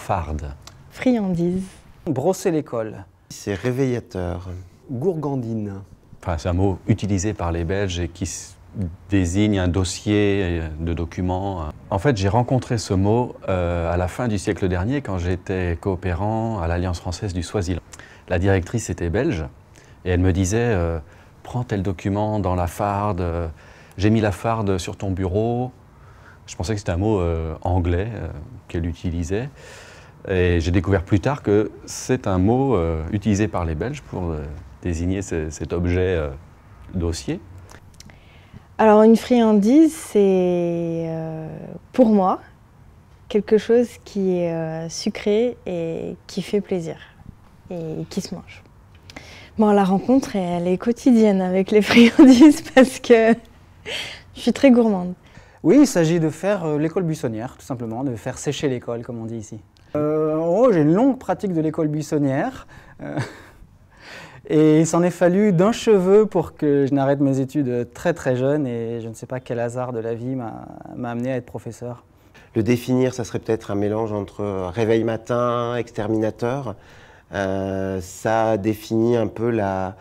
Farde. Friandise. Brosser l'école. C'est réveillateur. Gourgandine. Enfin, c'est un mot utilisé par les Belges et qui désigne un dossier de documents. En fait, j'ai rencontré ce mot à la fin du siècle dernier quand j'étais coopérant à l'Alliance française du Swaziland. La directrice était belge et elle me disait prends tel document dans la farde, j'ai mis la farde sur ton bureau. Je pensais que c'était un mot anglais qu'elle utilisait. Et j'ai découvert plus tard que c'est un mot utilisé par les Belges pour désigner cet objet dossier. Alors une friandise, c'est pour moi quelque chose qui est sucré et qui fait plaisir et qui se mange. Bon, la rencontre, elle est quotidienne avec les friandises parce que je suis très gourmande. Oui, il s'agit de faire l'école buissonnière, tout simplement, de faire sécher l'école, comme on dit ici. J'ai une longue pratique de l'école buissonnière. Et il s'en est fallu d'un cheveu pour que je n'arrête mes études très très jeune et je ne sais pas quel hasard de la vie m'a amené à être professeur. Le définir, ça serait peut-être un mélange entre réveil matin, exterminateur. Ça définit un peu la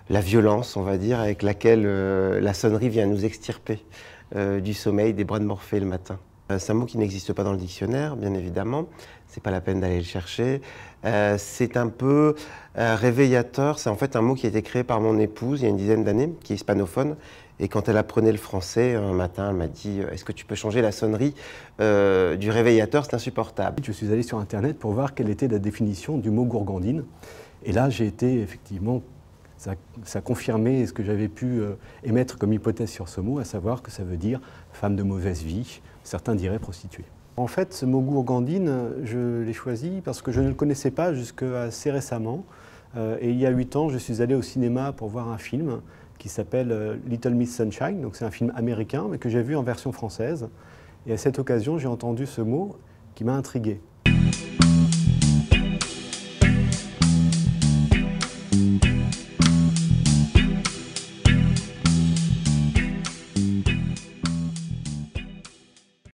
violence, on va dire, avec laquelle la sonnerie vient nous extirper du sommeil, des bras de Morphée le matin. C'est un mot qui n'existe pas dans le dictionnaire, bien évidemment. C'est pas la peine d'aller le chercher. C'est un peu réveillateur. C'est en fait un mot qui a été créé par mon épouse il y a une dizaine d'années, qui est hispanophone. Et quand elle apprenait le français, un matin, elle m'a dit « Est-ce que tu peux changer la sonnerie du réveillateur? C'est insupportable. » Je suis allé sur Internet pour voir quelle était la définition du mot gourgandine. Et là, j'ai été effectivement, ça confirmait ce que j'avais pu émettre comme hypothèse sur ce mot, à savoir que ça veut dire femme de mauvaise vie, certains diraient prostituée. En fait, ce mot gourgandine, je l'ai choisi parce que je ne le connaissais pas jusqu'à assez récemment. Et il y a 8 ans, je suis allé au cinéma pour voir un film qui s'appelle Little Miss Sunshine. Donc c'est un film américain, mais que j'ai vu en version française. Et à cette occasion, j'ai entendu ce mot qui m'a intrigué.